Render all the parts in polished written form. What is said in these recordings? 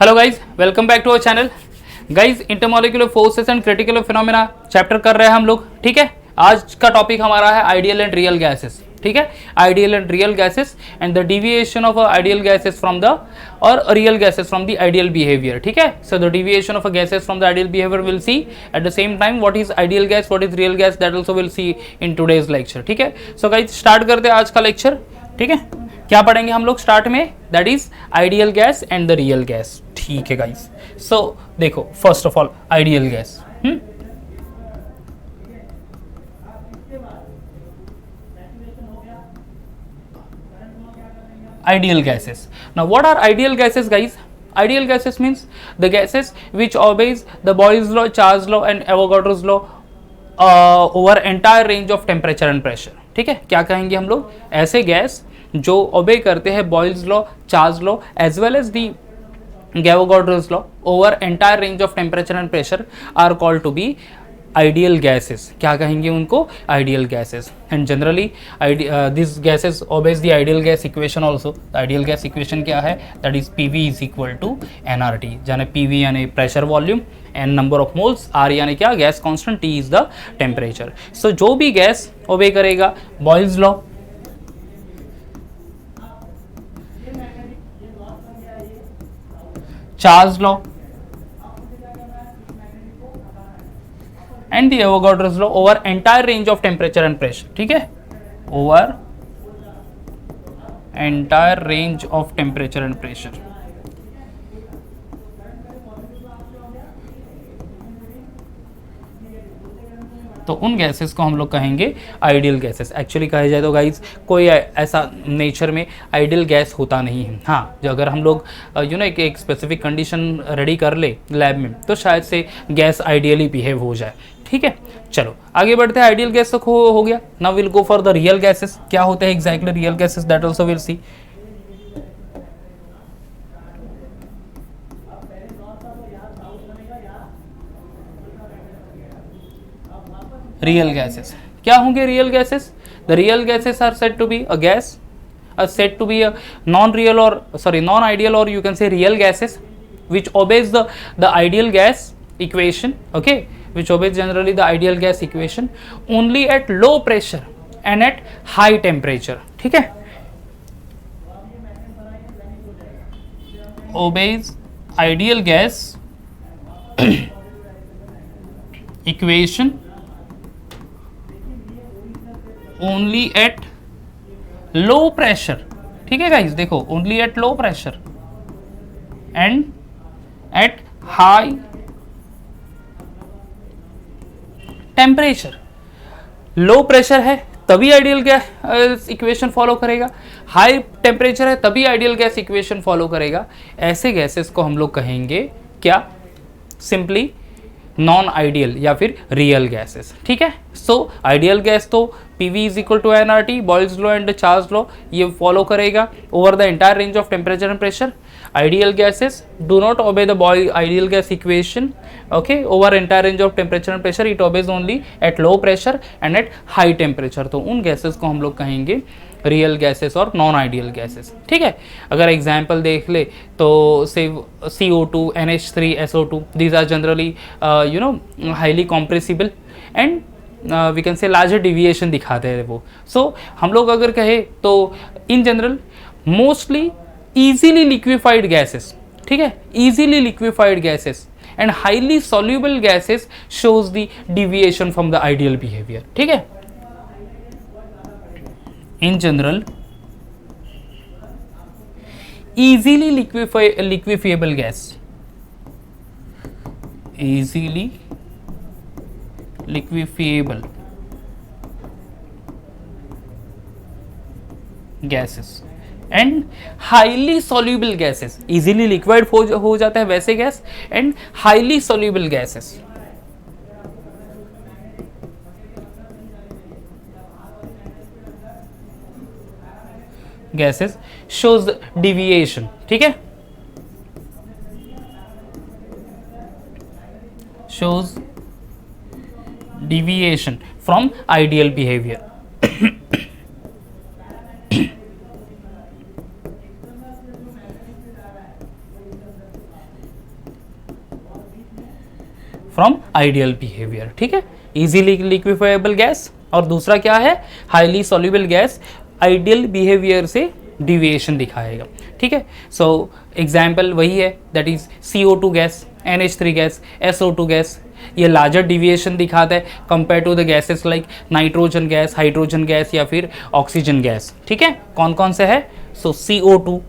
Hello guys, welcome back to our channel. Guys, intermolecular forces and critical phenomena chapter कर रहे हैं हम लोग। ठीक है, आज का टॉपिक हमारा है आइडियल एंड रियल गैसेस। ठीक है, ideal and real gases and the deviation of ideal gases from the और real gases from the ideal behaviour. ठीक है, so the deviation of gases from the ideal behaviour will see at the same time what is ideal gas, what is real gas, that also will see in today's lecture. ठीक है, so guys start करते हैं आज का lecture. ठीक है, क्या पढ़ेंगे हम लोग स्टार्ट में? That is ideal gas and the real gas. ठीक है गाइस, सो देखो first of all ideal gas. Ideal gases. Now what are ideal gases, guys? Ideal gases means the gases which obeys the Boyle's law, Charles law and Avogadro's law over entire range of temperature and pressure. ठीक है, क्या कहेंगे हम लोग? ऐसे gas जो obey करते हैं Boyle's law, Charles law as well as the Avogadro's law over entire range of temperature and pressure are called to be ideal gases. क्या कहेंगे उनको? Ideal gases. And generally these gases obeys the ideal gas equation also. The ideal gas equation क्या है? That is PV is equal to nRT. जाने PV यानी pressure volume, n number of moles, R यानी क्या? Gas constant, T is the temperature. So जो भी gas obey करेगा Boyle's law, Charles law and the Avogadro's law over entire range of temperature and pressure. ठीक है, over entire range of temperature and pressure. तो उन gases को हम लोग कहेंगे आइडियल गैसेस। एक्चुअली कहा जाए तो गाइज कोई ऐसा नेचर में आइडियल गैस होता नहीं है। हाँ, जो अगर हम लोग एक स्पेसिफिक कंडीशन रेडी कर ले लैब में तो शायद से गैस आइडियली बिहेव हो जाए। ठीक है, चलो आगे बढ़ते हैं। आइडियल गैस तो हो गया। Now will go for the real gases. क्या होते हैं exactly real gases, that also will see. Real gases क्या होंगे? Real gases, the real gases are said to be a gas, said to be a non-ideal or you can say real gases which obeys the ideal gas equation. Okay, which obeys generally the ideal gas equation only at low pressure and at high temperature. ठीक है, obeys ideal gas equation only at low pressure. ठीक है guys, देखो only at low pressure and at high temperature. Low pressure है तभी ideal gas equation follow करेगा, high temperature है तभी आइडियल गैस इक्वेशन फॉलो करेगा। ऐसे गैसेस को हम लोग कहेंगे क्या? सिंपली नॉन आइडियल या फिर रियल गैसेस। ठीक है, सो आइडियल गैस तो PV is equal to nRT, Boyle's law and Charles law ये फॉलो करेगा over the entire range of temperature and pressure. Ideal gases do not obey the ideal gas equation okay over entire range of temperature and pressure, it obeys only at low pressure and at high temperature. तो उन gases को हम लोग कहेंगे real gases और non ideal gases. ठीक है, अगर एग्जाम्पल देख ले तो से CO2, NH3, SO2, these are generally highly compressible and we can say larger deviation दिखाते हैं वो। सो हम लोग अगर कहे तो in general mostly easily liquefied gases, ठीक है, easily liquefied gases and highly soluble gases shows the deviation from the ideal behavior. ठीक है, in general easily liquefiable gas, easily liquefiable gases and highly soluble gases, easily liquid हो जाता है वैसे gas and highly soluble gases. Gases shows deviation. ठीक है, shows deviation from ideal behaviour. From ideal behaviour, ठीक है, इजीली लिक्विफाइबल गैस, और दूसरा क्या है, highly soluble gas ideal behaviour से डिविएशन दिखाएगा, ठीक है। सो एग्जाम्पल वही है, that is CO2 gas, NH3 gas, SO2 gas, ये लार्जर डिविएशन दिखाता है compare to the gases like nitrogen gas, hydrogen gas या फिर ऑक्सीजन गैस, ठीक है। कौन कौन से है, सो CO2,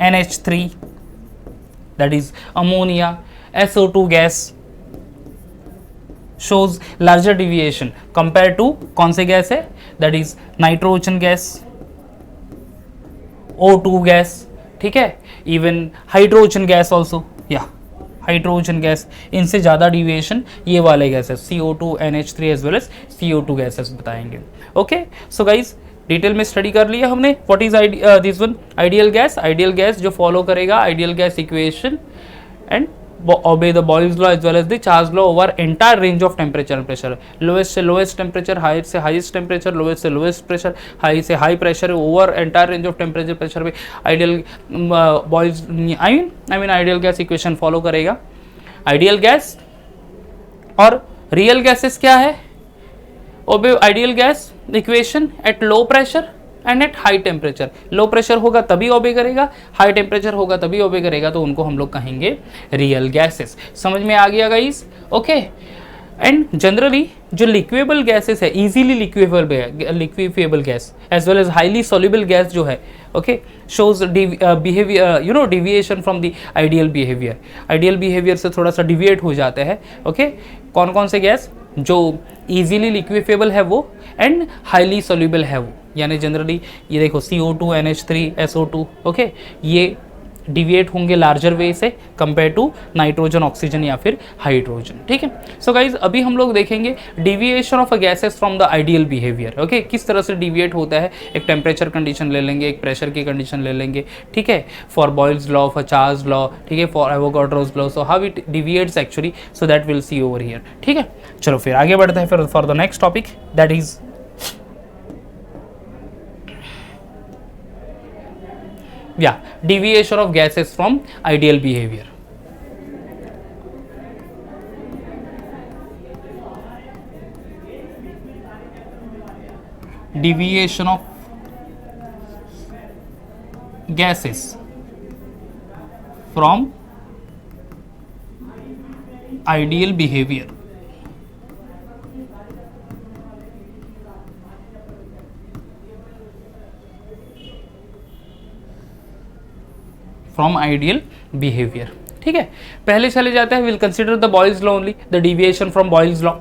NH3 that is ammonia, SO2 gas shows larger deviation compared to कौन से गैस है, that is nitrogen gas, O2 gas, ठीक है, इवन हाइड्रोजन गैस ऑल्सो, या हाइड्रोजन गैस, इनसे ज़्यादा डिविएशन ये वाले gases CO2, NH3 as well as CO2 gases बताएंगे। ओके, सो गाइज डिटेल में स्टडी कर लिया हमने what is this one ideal gas. Ideal gas जो फॉलो करेगा ideal gas equation and obey the Boyle's law as well as the Charles law over entire range of temperature and pressure, lowest से lowest temperature, highest से highest temperature, lowest से lowest pressure, high से high pressure, over entire range of temperature pressure पे ideal Boyle's I mean ideal gas equation follow करेगा। ideal gas और real gases क्या है, obey ideal gas equation at low pressure and at high temperature. Low pressure होगा तभी ओबे करेगा, high temperature होगा तभी ओबे करेगा, तो उनको हम लोग कहेंगे रियल गैसेस। समझ में आ गया गाइस, ओके। एंड जनरली जो लिक्वेबल गैसेस है, easily liquefiable gas as well as highly soluble gas जो है, okay, shows behaviour deviation from the ideal behaviour. Ideal behaviour से थोड़ा सा डिविएट हो जाते हैं, ओके। कौन कौन से गैस, जो इजीली लिक्विफेबल है वो एंड हाईली सॉल्युबल है वो, यानी जनरली ये देखो CO2, NH3, SO2, ओके, ये डिविएट होंगे लार्जर वे से कंपेयर टू नाइट्रोजन, ऑक्सीजन या फिर हाइड्रोजन, ठीक है। सो गाइज अभी हम लोग देखेंगे deviation of a gases from the ideal behaviour, okay, किस तरह से डिविएट होता है। एक टेम्परेचर कंडीशन ले लेंगे, एक प्रेशर की कंडीशन ले लेंगे, ठीक है, for Boyle's law, for Charles law, ठीक है, for Avogadro's law, so how it deviates actually, so that will see over here, ठीक है। चलो फिर आगे बढ़ते हैं फिर for the next topic, that is deviation of gases from ideal behavior। deviation of gases from ideal behavior। From ideal behaviour, ठीक है। पहले चले जाते हैं, will consider the Boyle's law only, the deviation from Boyle's law.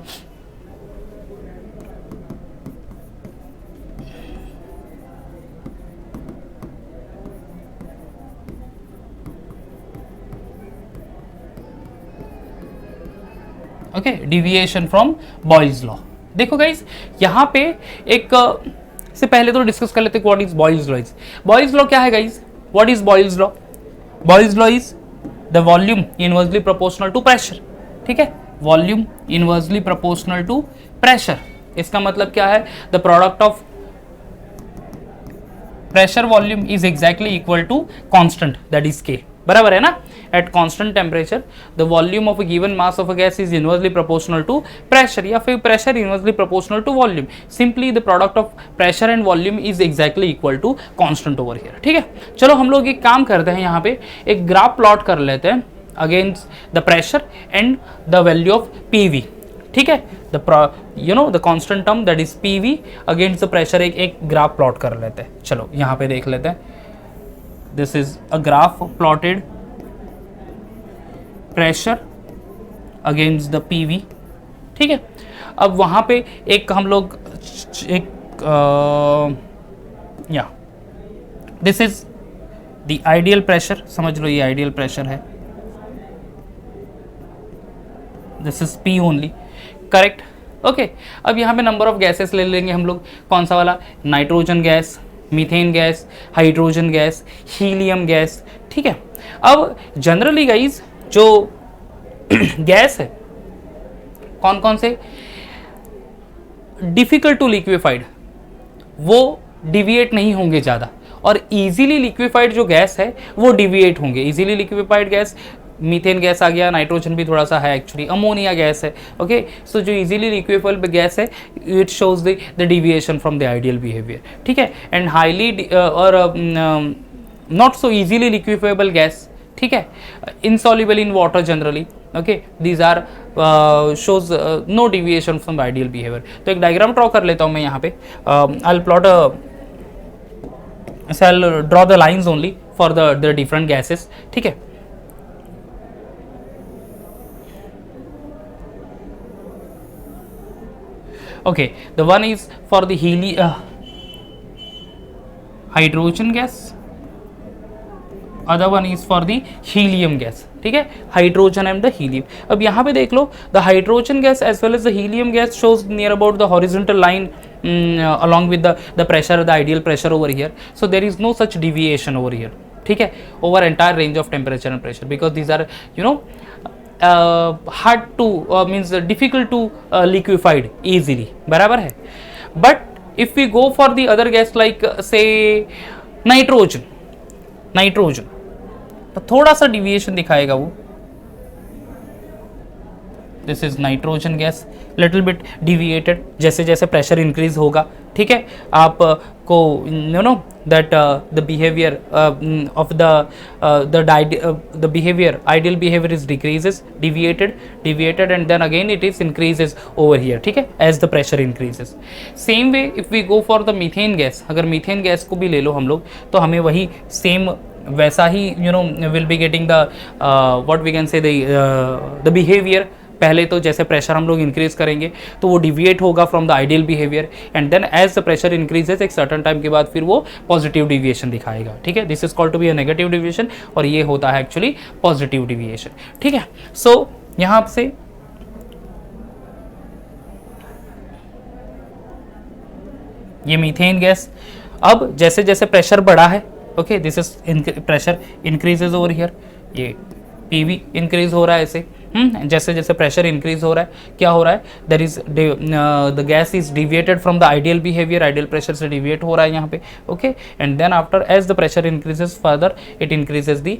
Okay, deviation from Boyle's law. देखो guys यहाँ पे एक से पहले तो डिस्कस कर लेते हैं what is Boyle's law. Boyle's law क्या है guys, what is Boyle's law? Boyle's law is the volume inversely proportional to pressure, ठीक है, volume inversely proportional to pressure. इसका मतलब क्या है, the product of pressure volume is exactly equal to constant, that is K, बराबर है ना। At constant temperature the volume of a given mass of a gas is inversely proportional to pressure, या फिर pressure inversely proportional to volume. Simply the product of pressure and volume is exactly equal to constant over here, ठीक है। चलो हम लोग एक काम करते हैं, यहाँ पे एक ग्राफ प्लॉट कर लेते हैं against the pressure and the value of PV, ठीक है, the constant term that is PV against the pressure. एक ग्राफ प्लॉट कर लेते हैं, चलो यहाँ पे देख लेते हैं। This is a graph plotted pressure against the PV, ठीक है। अब वहाँ पे एक हम लोग या this is the ideal pressure, समझ लो ये आइडियल प्रेशर है, this is P only, correct, okay. अब यहाँ पे नंबर ऑफ गैसेस ले लेंगे हम लोग, कौन सा वाला, nitrogen gas, methane gas, hydrogen gas, helium gas, ठीक है। अब जनरली गाइज जो गैस है कौन कौन से, डिफिकल्ट टू लिक्विफाइड, वो डिविएट नहीं होंगे ज़्यादा, और इजीली लिक्विफाइड जो गैस है वो डिविएट होंगे। Easily liquefied gas methane gas आ गया, नाइट्रोजन भी थोड़ा सा है एक्चुअली, अमोनिया गैस है। ओके, सो जो इजीली लिक्विफाइबल गैस है, it shows the deviation from the ideal behaviour, ठीक है। एंड हाईली और not so easily liquefiable gas, ठीक है, insoluble in water generally, okay, these are shows no deviation from ideal behavior। तो एक diagram draw कर लेता हूं मैं यहाँ पे, I'll plot I'll draw the lines only for the different gases, ठीक है। Okay, the one is for the hydrogen gas, other one is for the helium gas, ठीक है, हाइड्रोजन एंड द हीलियम। अब यहाँ पे देख लो, the hydrogen gas as well as the helium gas shows near about the horizontal line along with the pressure, the ideal pressure over here, so there is no such deviation over here, ठीक है, over entire range of temperature and pressure, because these are hard to means difficult to liquefied easily, बराबर है। But if we go for the other gas like say nitrogen तो थोड़ा सा deviation दिखाएगा वो, this is nitrogen gas, little bit deviated, जैसे जैसे pressure increase होगा, ठीक है, आप को you know that the behaviour of the behaviour, ideal behaviour is decreases, deviated and then again it is increases over here, ठीक है, as the pressure increases. Same way if we go for the methane gas, अगर methane gas को भी ले लो हम लोग, तो हमें वही सेम वैसा ही will be getting the what we can say the behaviour. पहले तो जैसे प्रेशर हम लोग इंक्रीज करेंगे तो वो डिविएट होगा from the ideal behaviour, and then as the pressure increases एक सर्टन टाइम के बाद फिर वो पॉजिटिव डिविएशन दिखाएगा, ठीक है, this is called to be a negative deviation, और ये होता है एक्चुअली पॉजिटिव डिविएशन, ठीक है। सो यहां से ये मीथेन गैस, अब जैसे जैसे प्रेशर बढ़ा है, okay, this is pressure increases over here, ये पीवी इंक्रीज हो रहा है ऐसे, जैसे जैसे प्रेशर इंक्रीज हो रहा है क्या हो रहा है, there is the gas is deviated from the ideal behaviour, ideal pressure से डिविएट हो रहा है यहाँ पे, okay, and then after as the pressure increases further it increases the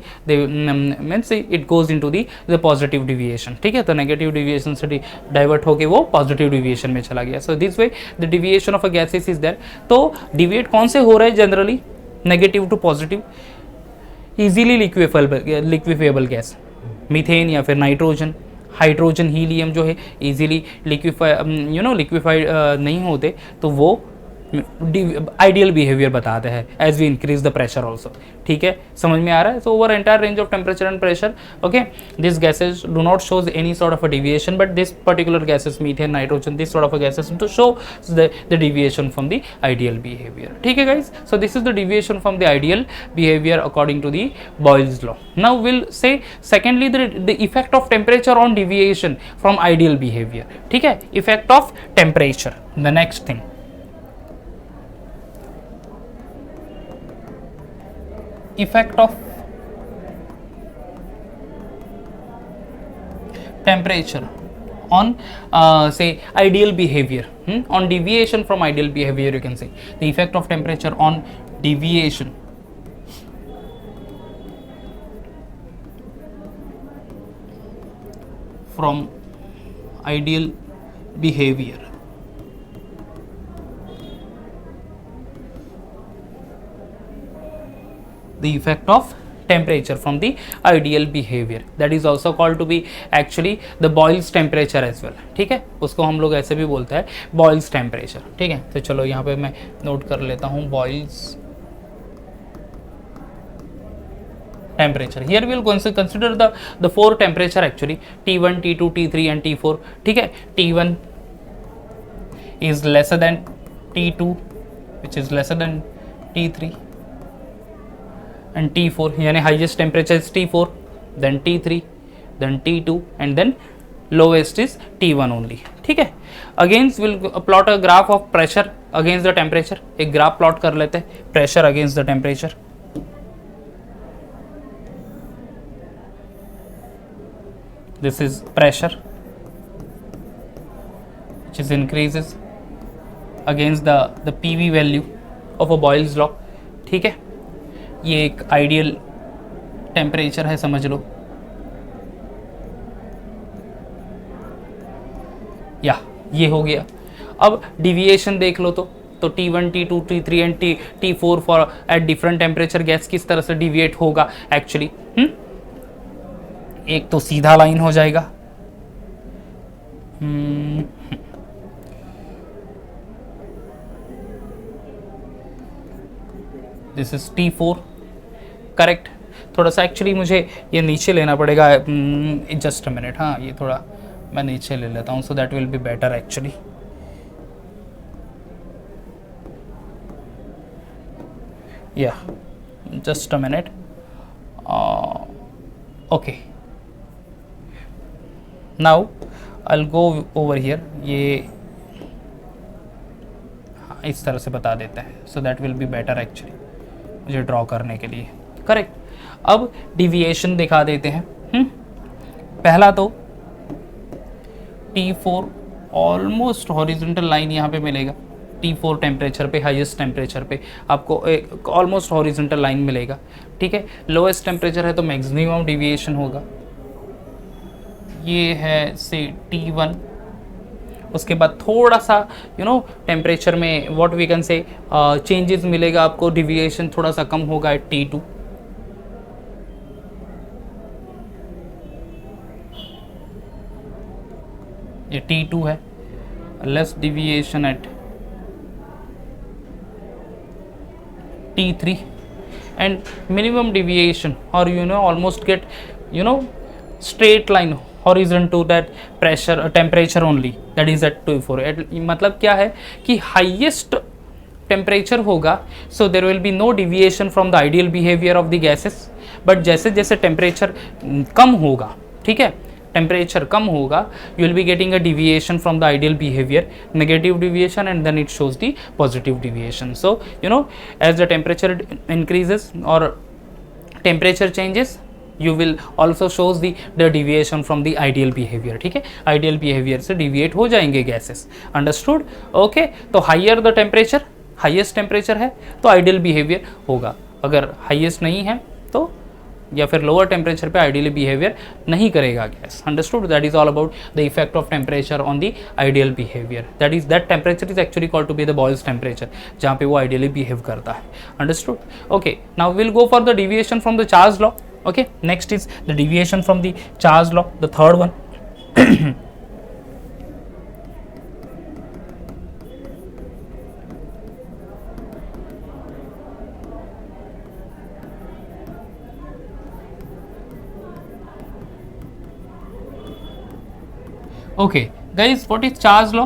means it goes into the positive deviation, ठीक है, तो negative deviation से डाइवर्ट होके वो पॉजिटिव डिविएशन में चला गया। So this way the deviation of a gases is there. तो डिविएट कौन से हो रहे हैं generally, negative to positive, easily liquefiable gas, methane या फिर नाइट्रोजन, हाइड्रोजन, हीलियम जो है इजीली लिक्विफाइड नहीं होते, तो वो आइडियल बिहेवियर बताते हैं as we increase the pressure also, ठीक है, समझ में आ रहा है। So over entire range of temperature and pressure, okay, this gases do not shows any sort of a deviation, but this particular gases methane, nitrogen, this sort of a gases to show the deviation from the ideal behaviour, ठीक है guys. So this is the deviation from the ideal behaviour according to the Boyle's law. Now will say secondly the effect of temperature on deviation from ideal behaviour, ठीक है, effect of temperature, the next thing, effect of temperature on say ideal behavior, on deviation from ideal behavior, you can say the effect of temperature on deviation from ideal behavior, the effect of temperature from the ideal behavior, that is also called to be actually the Boyle's temperature as well, ठीक है, उसको हम लोग ऐसे भी बोलते हैं Boyle's temperature, ठीक है। तो चलो यहाँ पे मैं नोट कर लेता हूँ Boyle's temperature। Here we will consider the four temperature actually, T1, T2, T3 and T4, ठीक है। T1 is lesser than T2 which is lesser than T3 and T4, यानी highest temperature is T4, then T3, then T2 and then lowest is T1 only, ठीक है। Against we'll plot a graph of pressure against the temperature, एक graph plot कर लेते हैं, pressure against the temperature, this is pressure which is increases against the PV value of a Boyle's law, ठीक है। ये एक आइडियल टेम्परेचर है समझ लो, ये हो गया। अब डिविएशन देख लो तो T1, T2, T3 and T4 for at different temperature gas किस तरह से डिविएट होगा एक्चुअली। एक तो सीधा लाइन हो जाएगा, दिस इज T4 करेक्ट। थोड़ा सा एक्चुअली मुझे ये नीचे लेना पड़ेगा, जस्ट अ मिनट, हाँ ये थोड़ा मैं नीचे ले लेता हूँ, so that will be better actually. या just a minute, okay now I will go over here. ये हाँ इस तरह से बता देते हैं, so that will be better actually मुझे ड्रॉ करने के लिए, करेक्ट। अब डिविएशन दिखा देते हैं। पहला तो T4 ऑलमोस्ट हॉरिजॉन्टल लाइन यहाँ पे मिलेगा, T4 टेम्परेचर पे, हाईएस्ट टेम्परेचर पे आपको एक ऑलमोस्ट हॉरिजॉन्टल लाइन मिलेगा, ठीक है। लोएस्ट टेम्परेचर है तो मैक्सिमम डिविएशन होगा, ये है से T1। उसके बाद थोड़ा सा टेम्परेचर में what we can say changes मिलेगा आपको, डिविएशन थोड़ा सा कम होगा एट T2। ये T2 है, less deviation at T3 and minimum deviation और almost get straight line horizon to that pressure temperature only, that is at T4। मतलब क्या है कि हाईएस्ट टेम्परेचर होगा, so there will be no deviation from the ideal behaviour of the gases. But जैसे जैसे temperature कम होगा, ठीक है, टेम्परेचर कम होगा, you will be getting a deviation from the ideal behavior, negative deviation, and then it shows the positive deviation. So as the temperature increases or temperature changes, you will also shows the deviation from the ideal behavior, ठीक है। ideal behavior से deviate हो जाएंगे gases, understood, okay। तो higher the temperature, highest temperature है तो ideal behavior होगा, अगर highest नहीं है तो या फिर लोअर टेम्परेचर पे आइडियल बिहेवियर नहीं करेगा gas, understood. That is all about the effect of temperature on the ideal behaviour, that temperature is actually called to be the Boyle's temperature, जहाँ पे वो आइडियली बिहेव करता है, understood. Okay, now will go for the deviation from the Charles law. Okay, next is the deviation from the Charles law, the third one. Okay guys, what is charge law?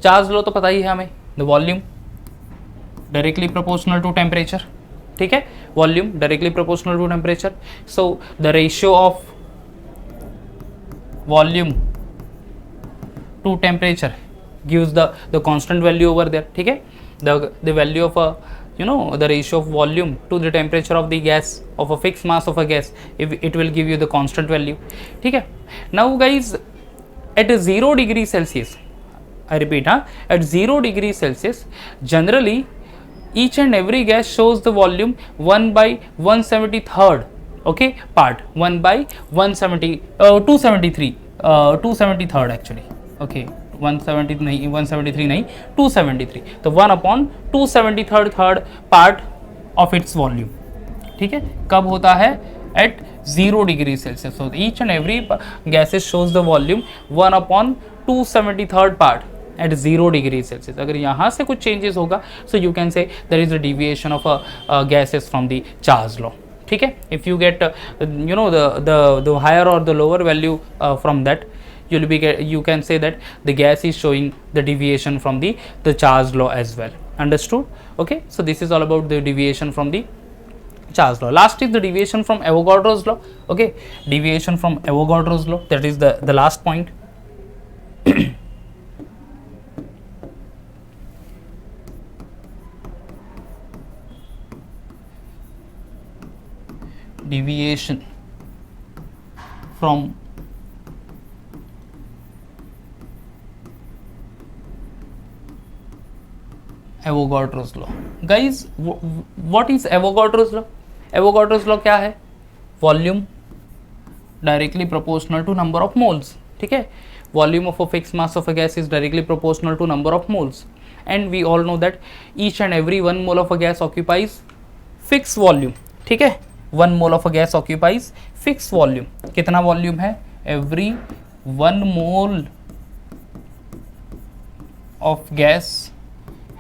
Charles law तो पता ही है हमें, the volume directly proportional to temperature, ठीक है, volume directly proportional to temperature. So the ratio of volume to temperature gives the constant value over there, ठीक है, the value of the ratio of volume to the temperature of the gas of a fixed mass of a gas, if it will give you the constant value, ठीक है। now guys, at 0 degree Celsius, I repeat, at 0 degree Celsius, generally each and every gas shows the volume 1 by 173rd, okay, part 1 by 273rd actually, okay, 170 नहीं, 173 नहीं, 273, तो 1 upon 273rd part of its volume, ठीक है। कब होता है? At 0 degree Celsius. So each and every gases shows the volume 1 upon 273rd part at 0 degree Celsius. अगर यहाँ से कुछ चेंजेस होगा, so you can say there is a deviation of gases from the Charles law, ठीक है। If you get the higher or the lower value from that, you can say that the gas is showing the deviation from the charge law as well, understood? Okay, so this is all about the deviation from the charge law. Last is the deviation from Avogadro's law. Okay, deviation from Avogadro's law, that is the last point. Deviation from Avogadro's law. Guys, what is Avogadro's law? Avogadro's law क्या है? Volume directly proportional to number of moles, ठीक है। volume of a fixed mass of a gas is directly proportional to number of moles, and we all know that each and every 1 mole of a gas occupies fixed volume. ठीक है, 1 mole of a gas occupies fixed volume. कितना volume है? every 1 mole of gas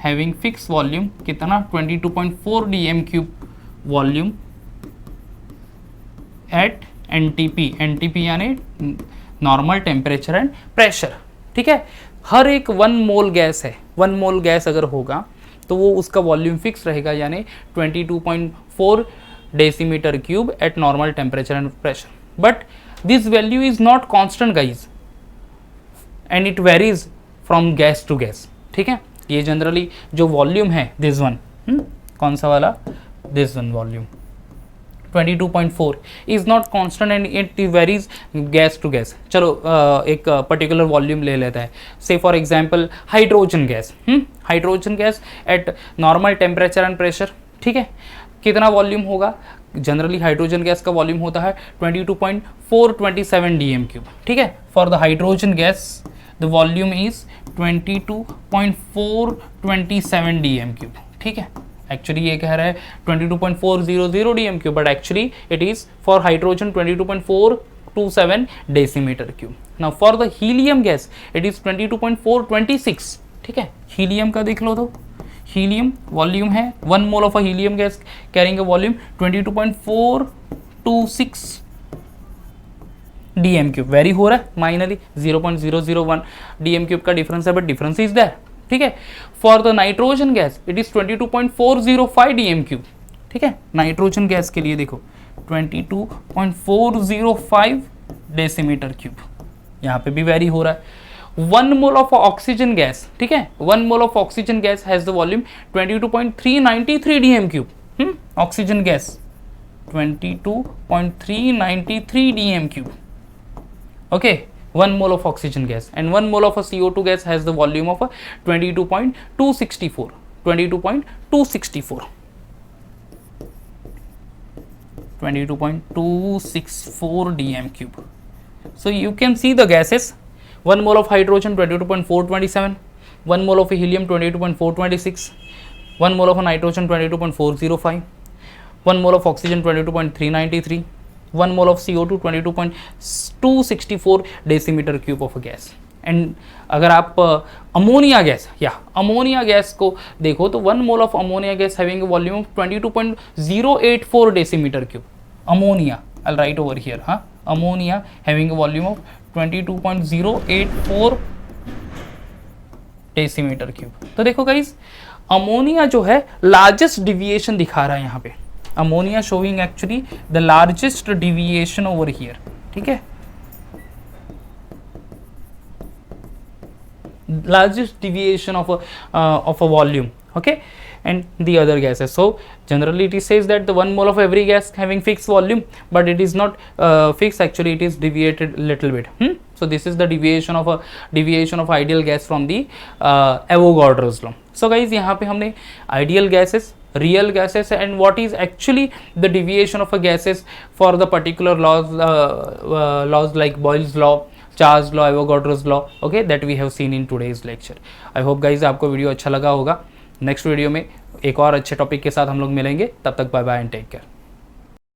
having fixed volume कितना? 22.4 dm³ volume at NTP. NTP यानी normal temperature and pressure. ठीक है, हर एक 1 मोल gas है, 1 मोल गैस अगर होगा तो वो उसका वॉल्यूम फिक्स रहेगा, यानी 22.4 decimetre cube at normal temperature and pressure. But this value is not constant guys, and it varies from gas to gas. ठीक है, ये जनरली जो वॉल्यूम है दिस वन, कौन सा वाला? This one volume 22.4 is not constant and it varies gas to gas. चलो एक पर्टिकुलर वॉल्यूम ले लेता है, say for example hydrogen gas. Hydrogen gas at normal temperature and pressure. ठीक है, कितना वॉल्यूम होगा? जनरली हाइड्रोजन गैस का वॉल्यूम होता है 22.427 dm³. ठीक है, for the hydrogen gas the volume is 22.427 dm³. ठीक है, एक्चुअली ये कह रहा है 22.400 dm³, but actually it is for hydrogen 22.427 decimetre cube. Now for the helium gas it is 22.426. ठीक है, हीलियम का देख लो तो हीलियम वॉल्यूम है 1 mole of a helium gas carrying a volume 22.426 dm³. Very हो रहा है माइनरली 0.001 dm³ का डिफरेंस है, बट डिफरेंस इज देयर. ठीक है, for the nitrogen gas it is 22.405 dm³. ठीक है, नाइट्रोजन गैस के लिए देखो 22.405 डेसीमीटर क्यूब, यहाँ पे भी वेरी हो रहा है. 1 मोल ऑफ ऑक्सीजन गैस. ठीक है, 1 mole of oxygen gas has the volume 22.393 dm³. Oxygen gas 22.393 dm³. okay, 1 mole of oxygen gas, and 1 mole of a CO2 gas has the volume of a 22.264 dm³. So you can see the gases: 1 mole of hydrogen 22.427, 1 mole of helium 22.426, 1 mole of nitrogen 22.405, 1 mole of oxygen 22.393, 1 mole of CO2 22.264 decimetre cube of a gas. And अगर आप ammonia gas या ammonia gas को देखो तो 1 mole of ammonia gas having a volume of 22.084 decimetre cube. Ammonia, I write over here. हाँ, ammonia having a volume of 22.084 decimetre cube. तो देखो guys, ammonia जो है लार्जेस्ट डिविएशन दिखा रहा है यहाँ पे. Ammonia showing actually the largest deviation over here. ठीक है, largest deviation of a volume. Okay, and the other gases. So generally it says that the 1 mole of every gas having fixed volume, but it is not fixed. Actually it is deviated little bit. So this is the deviation of ideal gas from the Avogadro's law. So guys, यहाँ पे हमने ideal gases, real gases, and what is actually the deviation of a gases for the particular laws like Boyle's law, Charles law, Avogadro's law, okay, that we have seen in today's lecture. I hope guys आपको video अच्छा लगा होगा. Next video में एक और अच्छे topic के साथ हम लोग मिलेंगे. तब तक bye bye and take care.